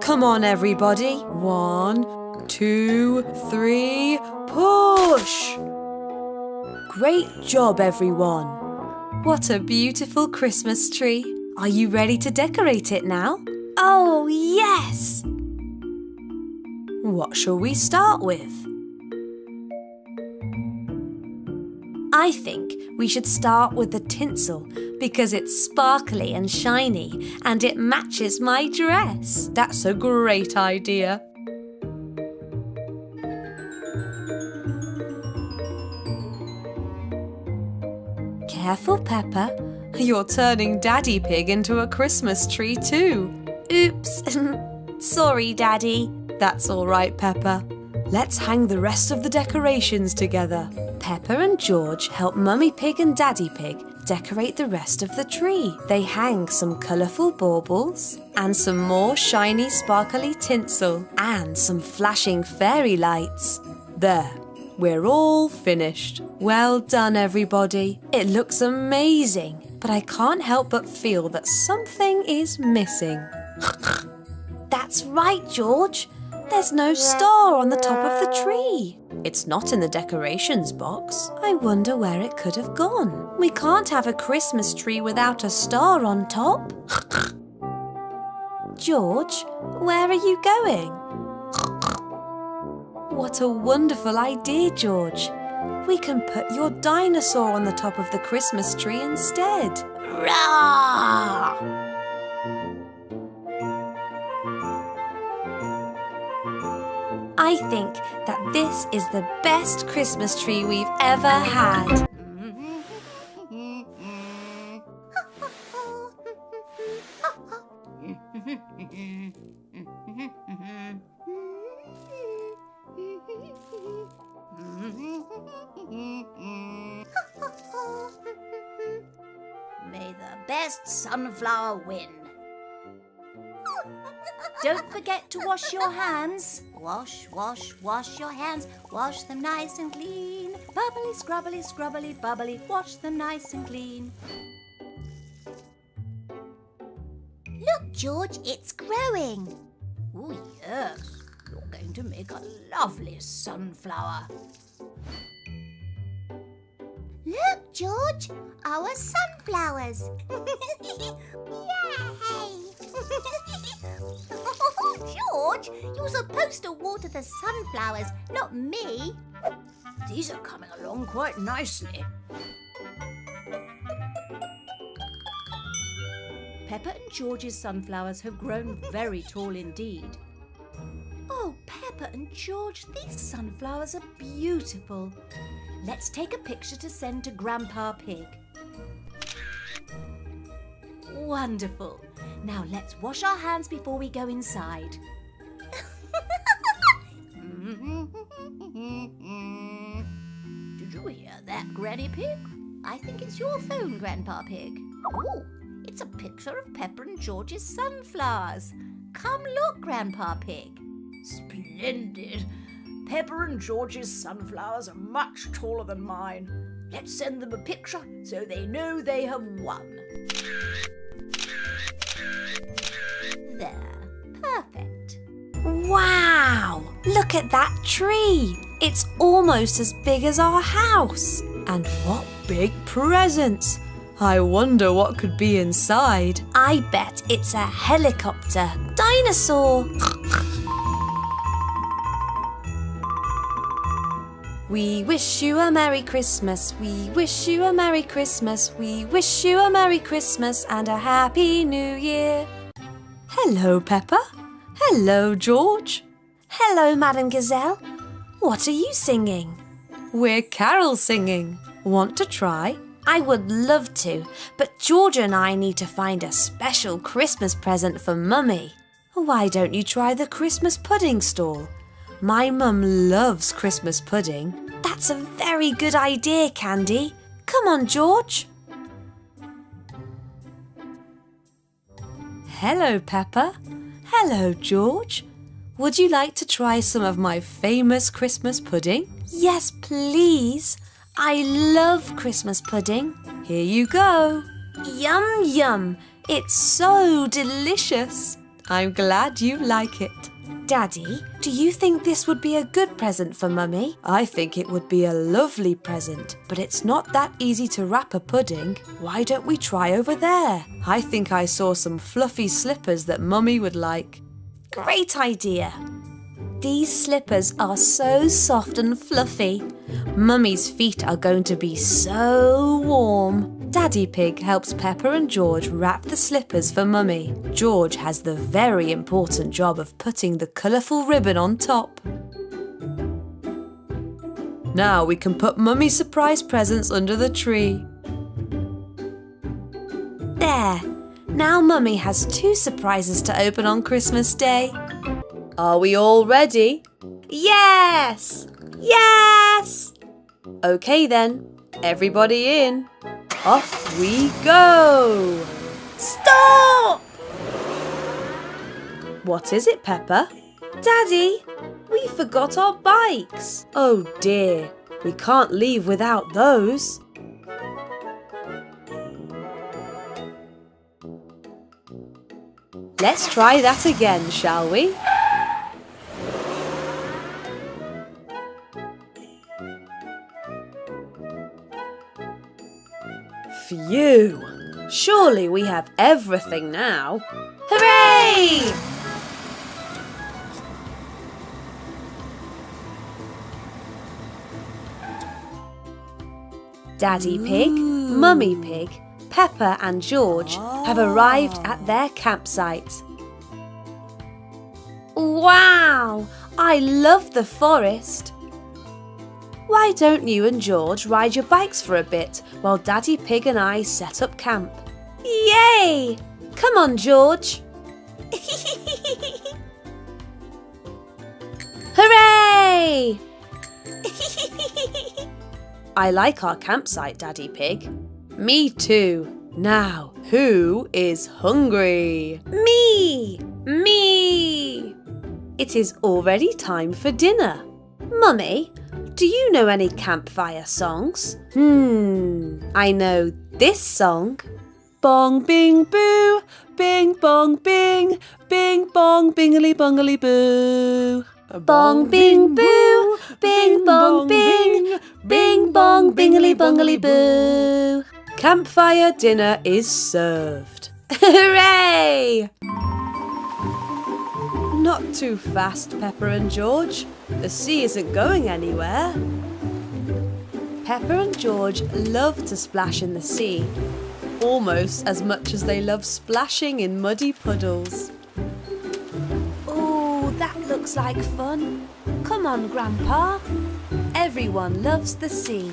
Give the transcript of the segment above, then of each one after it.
Come on, everybody. 1, 2, 3, push! Great job, everyone. What a beautiful Christmas tree. Are you ready to decorate it now? Oh, yes! What shall we start with? I think we should start with the tinsel because it's sparkly and shiny and it matches my dress. That's a great idea. Careful, Peppa. You're turning Daddy Pig into a Christmas tree too. Oops. Sorry, Daddy. That's all right, Peppa. Let's hang the rest of the decorations together. Peppa and George help Mummy Pig and Daddy Pig decorate the rest of the tree. They hang some colourful baubles and some more shiny sparkly tinsel and some flashing fairy lights. There, we're all finished. Well done, everybody. It looks amazing, but I can't help but feel that something is missing. That's right, George. There's no star on the top of the tree. It's not in the decorations box. I wonder where it could have gone. We can't have a Christmas tree without a star on top. George, where are you going? What a wonderful idea, George. We can put your dinosaur on the top of the Christmas tree instead. Rah! I think that this is the best Christmas tree we've ever had. May the best sunflower win. Don't forget to wash your hands. Wash, wash, wash your hands. Wash them nice and clean. Bubbly, scrubbly, scrubbly, bubbly. Wash them nice and clean. Look, George, it's growing. Oh, yes. You're going to make a lovely sunflower. Look, George, our sunflowers. Yay! George, you're supposed to water the sunflowers, not me. These are coming along quite nicely. Peppa and George's sunflowers have grown very tall indeed. Oh, Peppa and George, these sunflowers are beautiful. Let's take a picture to send to Grandpa Pig. Wonderful. Now let's wash our hands before we go inside. Did you hear that, Granny Pig? I think it's your phone, Grandpa Pig. Oh, it's a picture of Peppa and George's sunflowers. Come look, Grandpa Pig. Splendid. Peppa and George's sunflowers are much taller than mine. Let's send them a picture so they know they have won. There. Perfect. Wow! Look at that tree. It's almost as big as our house. And what big presents. I wonder what could be inside. I bet it's a helicopter. Dinosaur! We wish you a Merry Christmas. We wish you a Merry Christmas. We wish you a Merry Christmas and a Happy New Year. Hello, Peppa. Hello, George. Hello, Madame Gazelle. What are you singing? We're carol singing. Want to try? I would love to, but George and I need to find a special Christmas present for Mummy. Why don't you try the Christmas pudding stall? My mum loves Christmas pudding. That's a very good idea, Candy. Come on, George. Hello, Peppa. Hello, George. Would you like to try some of my famous Christmas pudding? Yes, please. I love Christmas pudding. Here you go. Yum, yum. It's so delicious. I'm glad you like it. Daddy, do you think this would be a good present for Mummy? I think it would be a lovely present, but it's not that easy to wrap a pudding. Why don't we try over there? I think I saw some fluffy slippers that Mummy would like. Great idea! These slippers are so soft and fluffy. Mummy's feet are going to be so warm. Daddy Pig helps Peppa and George wrap the slippers for Mummy. George has the very important job of putting the colourful ribbon on top. Now we can put Mummy's surprise presents under the tree. There! Now Mummy has 2 surprises to open on Christmas Day. Are we all ready? Yes! Yes! Okay then, everybody in. Off we go! Stop! What is it, Peppa? Daddy, we forgot our bikes. Oh dear, we can't leave without those. Let's try that again, shall we? Phew! Surely we have everything now. Hooray! Daddy Pig, Mummy Pig, Peppa and George have arrived at their campsite. Wow! I love the forest. Why don't you and George ride your bikes for a bit while Daddy Pig and I set up camp? Yay! Come on, George. Hooray! I like our campsite, Daddy Pig. Me too. Now, who is hungry? Me! Me! It is already time for dinner. Mummy, do you know any campfire songs? I know this song. Bong bing boo, bing bong bing, bing bong bingly bongly boo. Bong bing boo, bing bong bing, bing bong bingly bongly boo. Campfire dinner is served. Hooray! Not too fast, Peppa and George. The sea isn't going anywhere. Peppa and George love to splash in the sea, almost as much as they love splashing in muddy puddles. Oh, that looks like fun. Come on, Grandpa. Everyone loves the sea.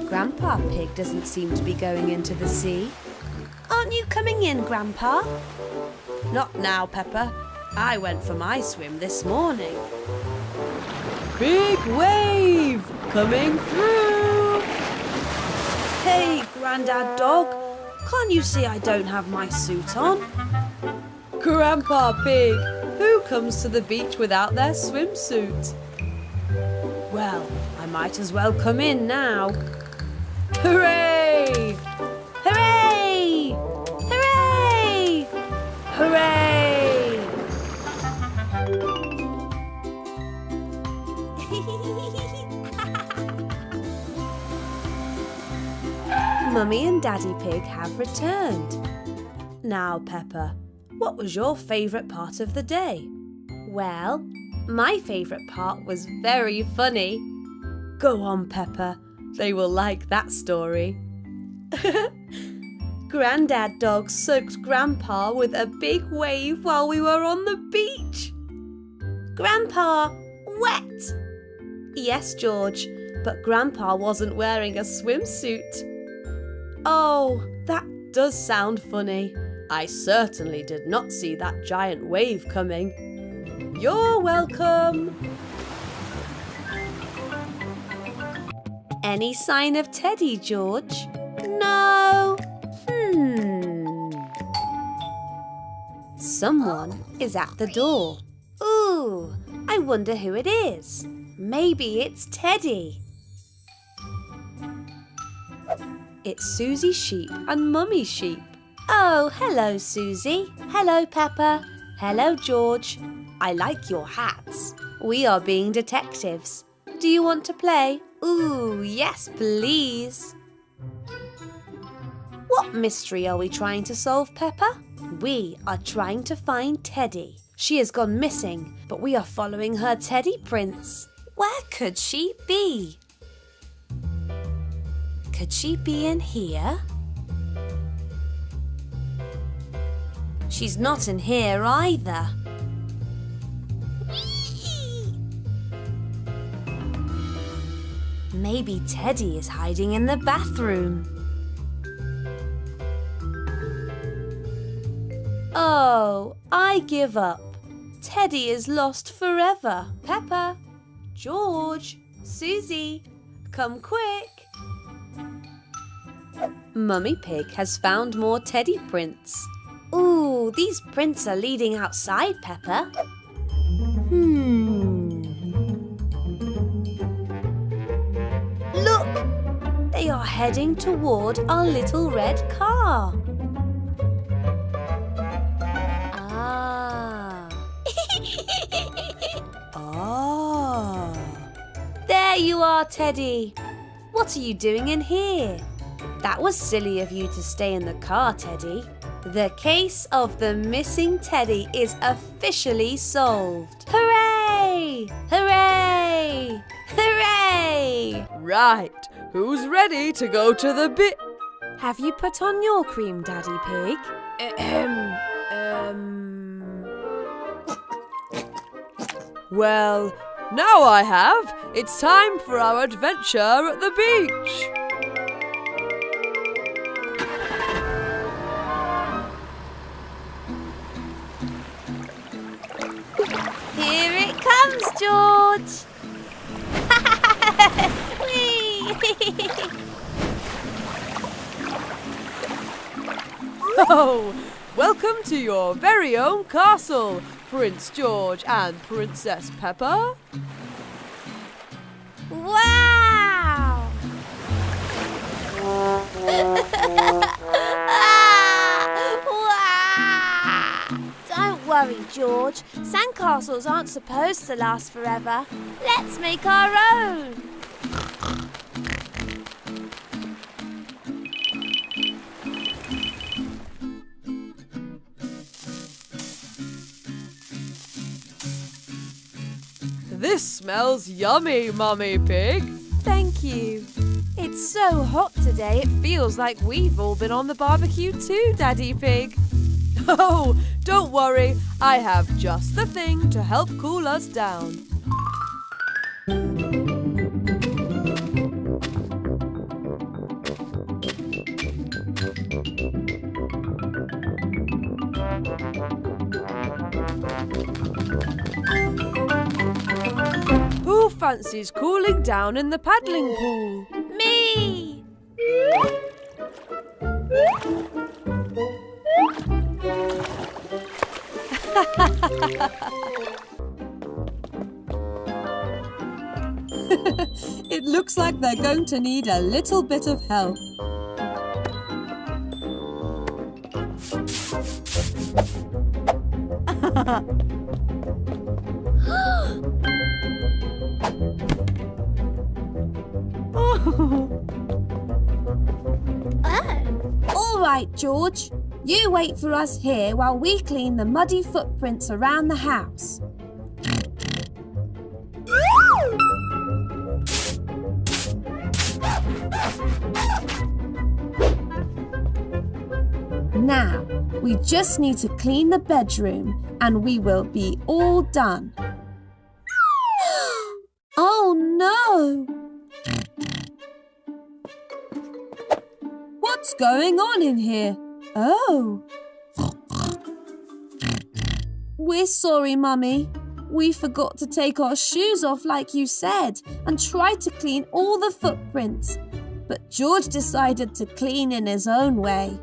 Grandpa Pig doesn't seem to be going into the sea. Aren't you coming in, Grandpa? Not now, Peppa. I went for my swim this morning. Big wave coming through. Hey, Grandad Dog, can't you see I don't have my suit on? Grandpa Pig, who comes to the beach without their swimsuit? Well, I might as well come in now. Hooray! Hooray! Hooray! Hooray! Mummy and Daddy Pig have returned. Now, Peppa, what was your favourite part of the day? Well, my favourite part was very funny. Go on, Peppa. They will like that story. Grandad Dog soaked Grandpa with a big wave while we were on the beach. Grandpa, wet! Yes, George, but Grandpa wasn't wearing a swimsuit. Oh, that does sound funny. I certainly did not see that giant wave coming. You're welcome. Any sign of Teddy, George? No. Someone is at the door. Ooh, I wonder who it is. Maybe it's Teddy. It's Susie Sheep and Mummy Sheep. Oh, hello, Susie. Hello, Peppa. Hello, George. I like your hats. We are being detectives. Do you want to play? Ooh, yes, please. What mystery are we trying to solve, Peppa? We are trying to find Teddy. She has gone missing, but we are following her teddy prints. Where could she be? Could she be in here? She's not in here either. Maybe Teddy is hiding in the bathroom. Oh, I give up. Teddy is lost forever. Peppa, George, Susie, come quick. Mummy Pig has found more teddy prints. Ooh, these prints are leading outside, Peppa. Look, they are heading toward our little red car. There you are, Teddy. What are you doing in here? That was silly of you to stay in the car, Teddy. The case of the missing Teddy is officially solved. Hooray! Hooray! Hooray! Right, who's ready to go to the bit? Have you put on your cream, Daddy Pig? Well, now I have. It's time for our adventure at the beach. Here it comes, George! Whee! Oh, welcome to your very own castle, Prince George and Princess Peppa. Wow! Don't worry, George. Sandcastles aren't supposed to last forever. Let's make our own. This smells yummy, Mummy Pig. Thank you. It's so hot today, it feels like we've all been on the barbecue too, Daddy Pig. Oh, don't worry. I have just the thing to help cool us down. Who fancies cooling down in the paddling pool? Me! It looks like they're going to need a little bit of help. All right, George. You wait for us here while we clean the muddy footprints around the house. Now, we just need to clean the bedroom and we will be all done. Oh no! What's going on in here? Oh! We're sorry, Mummy. We forgot to take our shoes off like you said and tried to clean all the footprints. But George decided to clean in his own way.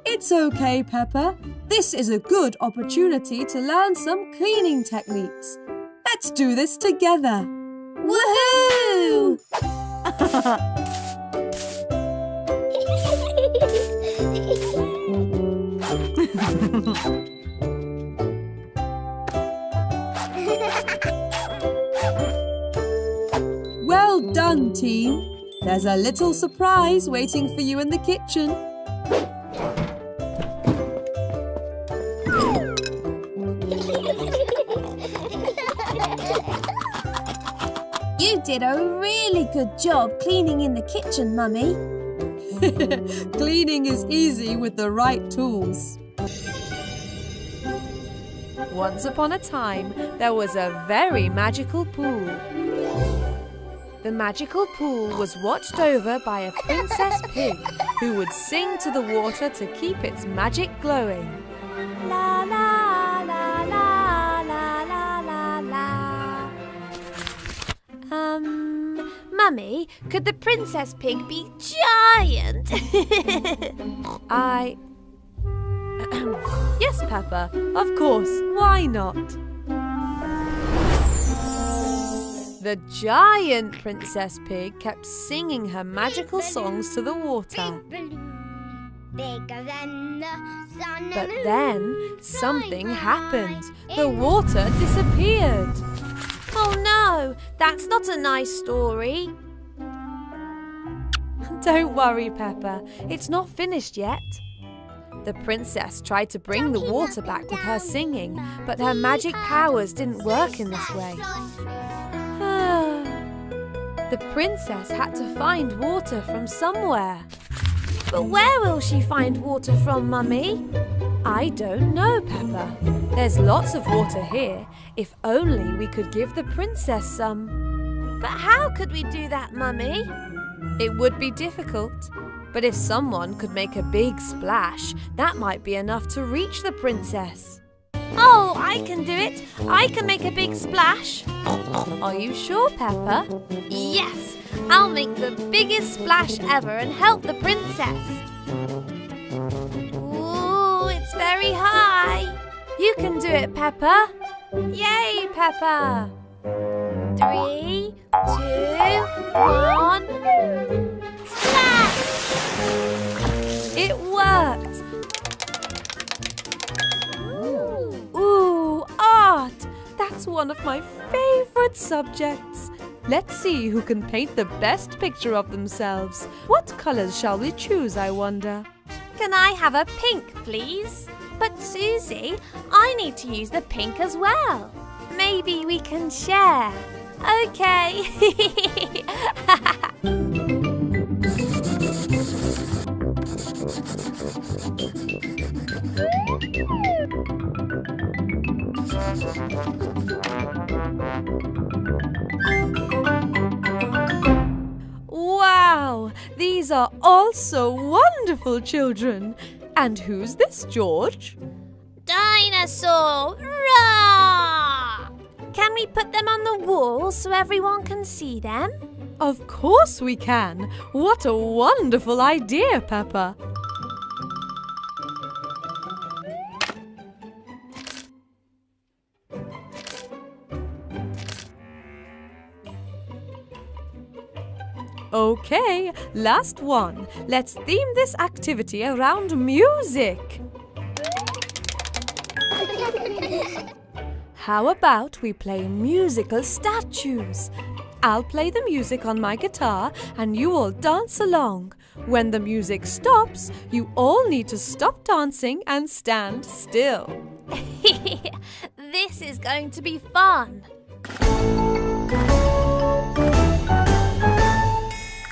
It's okay, Peppa. This is a good opportunity to learn some cleaning techniques. Let's do this together. Woohoo! Well done, team. There's a little surprise waiting for you in the kitchen. You did a really good job cleaning in the kitchen, Mummy. Cleaning is easy with the right tools. Once upon a time, there was a very magical pool. The magical pool was watched over by a princess pig who would sing to the water to keep its magic glowing. La la la la la la la la. Mummy, could the princess pig be giant? Yes, Peppa, of course, why not? The giant princess pig kept singing her magical songs to the water. Bigger than the sun. But then something happened. The water disappeared. Oh no, that's not a nice story. Don't worry, Peppa, it's not finished yet. The princess tried to bring the water back with her singing, but her magic powers didn't work in this way. The princess had to find water from somewhere. But where will she find water from, Mummy? I don't know, Peppa. There's lots of water here, if only we could give the princess some. But how could we do that, Mummy? It would be difficult, but if someone could make a big splash, that might be enough to reach the princess. Oh, I can do it. I can make a big splash. Are you sure, Peppa? Yes, I'll make the biggest splash ever and help the princess. Ooh, it's very high. You can do it, Peppa. Yay, Peppa. 3, 2, 1. Splash! It worked. Ooh, art! That's one of my favorite subjects. Let's see who can paint the best picture of themselves. What colors shall we choose, I wonder? Can I have a pink, please? But Susie, I need to use the pink as well. Maybe we can share. Okay. Wow! These are all so wonderful, children. And who's this, George? Dinosaur! Roar! Can we put them on the wall so everyone can see them? Of course we can. What a wonderful idea, Peppa. Okay, last one. Let's theme this activity around music. How about we play musical statues? I'll play the music on my guitar and you all dance along. When the music stops, you all need to stop dancing and stand still. This is going to be fun.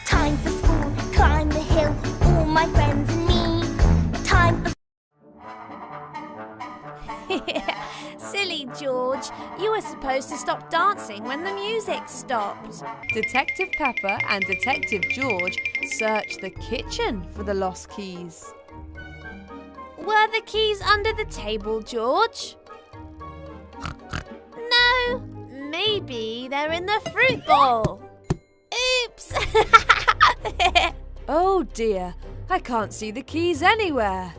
Time for school, climb the hill, all my friends and me. Time for Silly George, you were supposed to stop dancing when the music stopped. Detective Peppa and Detective George search the kitchen for the lost keys. Were the keys under the table, George? No, maybe they're in the fruit bowl. Oops! Oh dear, I can't see the keys anywhere.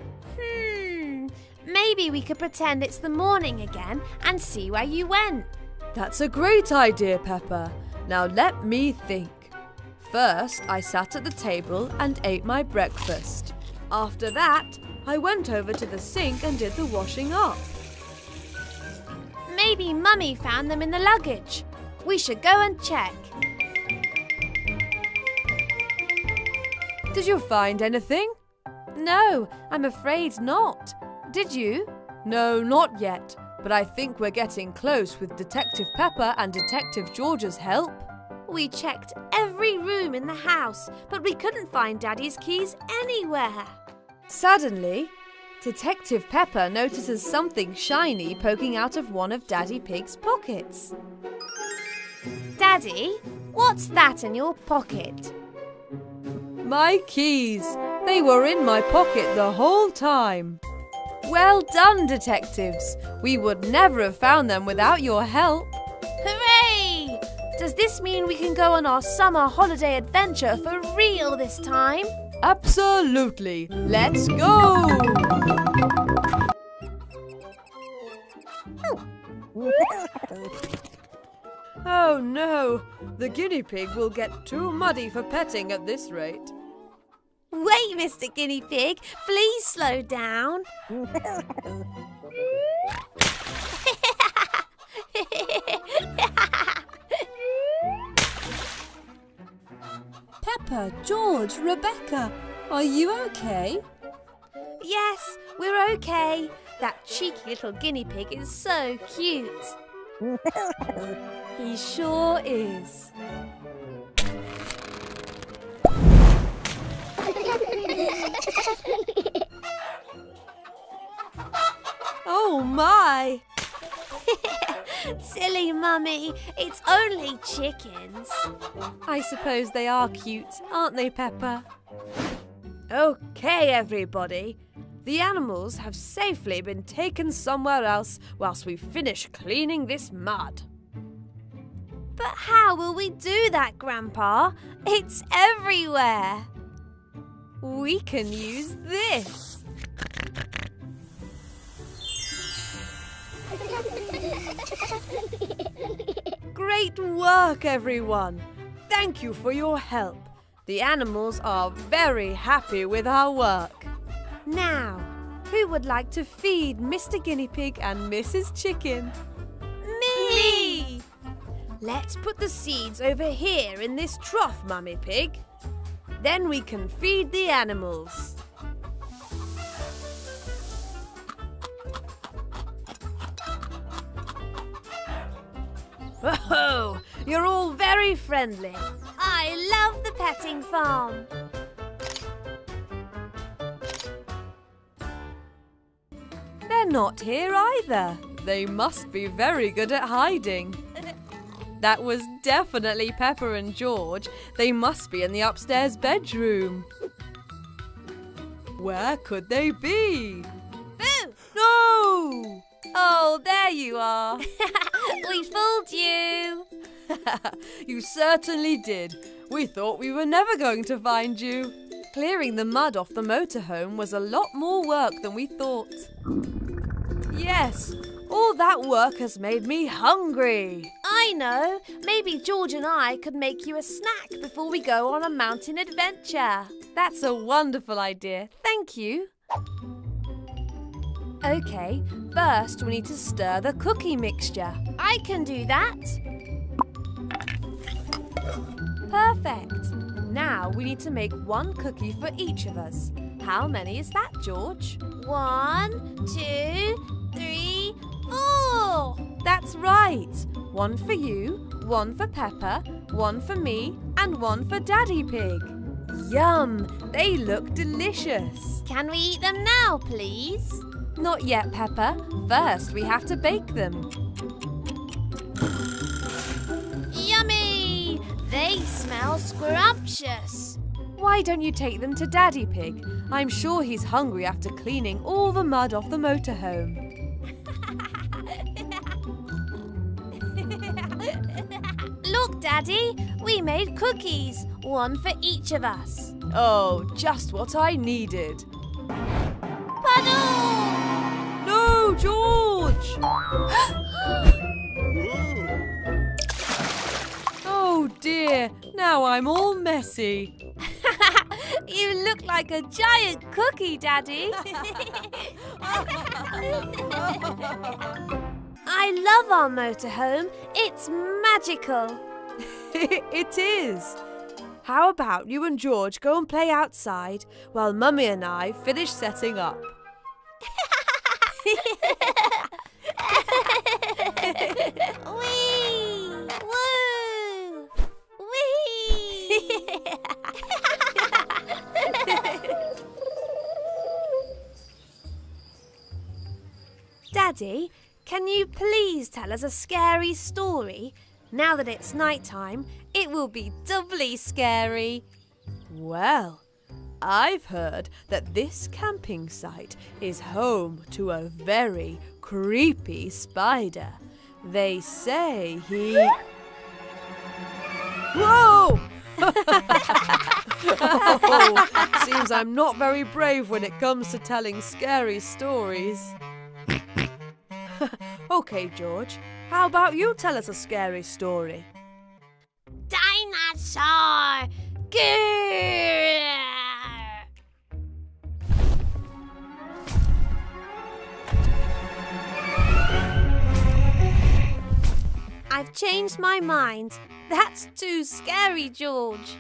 Maybe we could pretend it's the morning again and see where you went. That's a great idea, Peppa. Now let me think. First, I sat at the table and ate my breakfast. After that, I went over to the sink and did the washing up. Maybe Mummy found them in the luggage. We should go and check. Did you find anything? No, I'm afraid not. Did you? No, not yet. But I think we're getting close with Detective Peppa and Detective George's help. We checked every room in the house, but we couldn't find Daddy's keys anywhere. Suddenly, Detective Peppa notices something shiny poking out of one of Daddy Pig's pockets. Daddy, what's that in your pocket? My keys! They were in my pocket the whole time. Well done, detectives! We would never have found them without your help. Hooray! Does this mean we can go on our summer holiday adventure for real this time? Absolutely! Let's go! Oh no! The guinea pig will get too muddy for petting at this rate. Wait, Mr. Guinea Pig, please slow down. Peppa, George, Rebecca, are you okay? Yes, we're okay. That cheeky little guinea pig is so cute. He sure is. Oh my! Silly Mummy, it's only chickens. I suppose they are cute, aren't they, Peppa? Okay, everybody. The animals have safely been taken somewhere else whilst we finish cleaning this mud. But how will we do that, Grandpa? It's everywhere. We can use this. Great work, everyone. Thank you for your help. The animals are very happy with our work. Now, who would like to feed Mr. Guinea Pig and Mrs. Chicken? Me! Let's put the seeds over here in this trough, Mummy Pig. Then we can feed the animals. Oh, you're all very friendly. I love the petting farm. They're not here either. They must be very good at hiding. That was definitely Peppa and George. They must be in the upstairs bedroom. Where could they be? Boo! No! Oh, there you are. We fooled you. You certainly did. We thought we were never going to find you. Clearing the mud off the motorhome was a lot more work than we thought. Yes, all that work has made me hungry. I know. Maybe George and I could make you a snack before we go on a mountain adventure. That's a wonderful idea. Thank you. Okay, first we need to stir the cookie mixture. I can do that. Perfect. Now we need to make one cookie for each of us. How many is that, George? 1, 2, 3, 4. That's right. One for you, one for Peppa, one for me, and one for Daddy Pig. Yum! They look delicious. Can we eat them now, please? Not yet, Peppa. First, we have to bake them. Yummy! They smell scrumptious. Why don't you take them to Daddy Pig? I'm sure he's hungry after cleaning all the mud off the motorhome. Look, Daddy, we made cookies, one for each of us. Oh, just what I needed. Puddle! No, George! Oh dear, now I'm all messy. You look like a giant cookie, Daddy. I love our motorhome. It's magical. It is. How about you and George go and play outside while Mummy and I finish setting up? Whee! Woo! Whee! Daddy, can you please tell us a scary story? Now that it's night time, it will be doubly scary. Well, I've heard that this camping site is home to a very creepy spider. They say he... Whoa! Oh, seems I'm not very brave when it comes to telling scary stories. Okay, George, how about you tell us a scary story? Dinosaur! Grrr! I've changed my mind. That's too scary, George.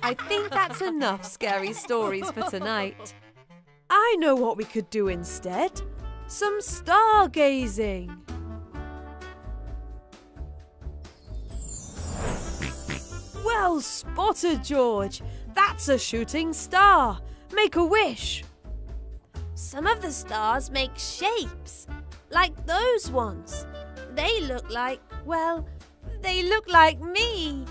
I think that's enough scary stories for tonight. I know what we could do instead. Some stargazing. Well spotted, George. That's a shooting star. Make a wish. Some of the stars make shapes, like those ones. They look like, well, they look like me.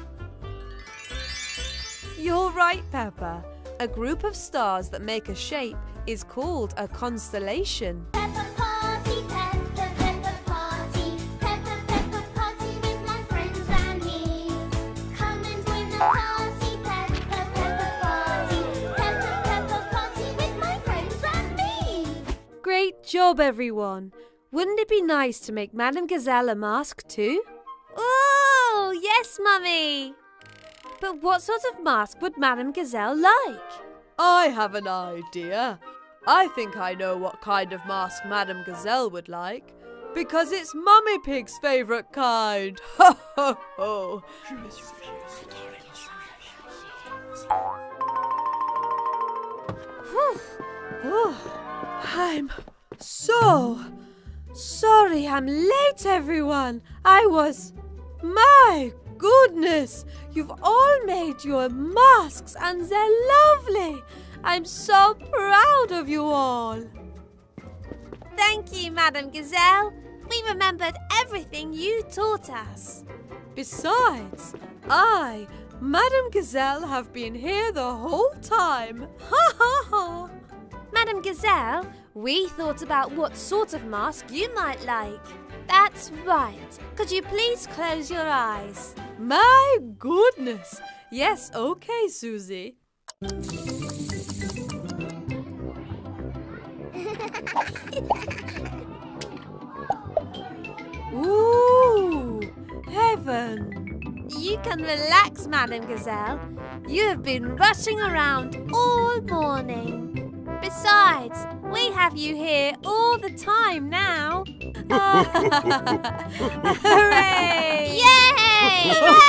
You're right, Peppa. A group of stars that make a shape is called a constellation. Peppa party, Peppa, Peppa party. Peppa, Peppa party with my friends and me. Come and join the party, Peppa, Peppa party. Peppa, Peppa party with my friends and me. Great job, everyone. Wouldn't it be nice to make Madame Gazelle a mask too? Oh, yes, Mummy. But what sort of mask would Madame Gazelle like? I have an idea. I think I know what kind of mask Madame Gazelle would like. Because it's Mummy Pig's favourite kind. Ho, ho, ho. I'm so sorry I'm late, everyone. My goodness, you've all made your masks and they're lovely. I'm so proud of you all. Thank you, Madame Gazelle. We remembered everything you taught us. Besides, I, Madame Gazelle, have been here the whole time. Ha ha ha. Madame Gazelle, we thought about what sort of mask you might like. That's right. Could you please close your eyes? My goodness. Yes, okay, Susie. Ooh, heaven. You can relax, Madame Gazelle. You have been rushing around all morning. Besides, we have you here all the time now. Hooray! Yay! Yay!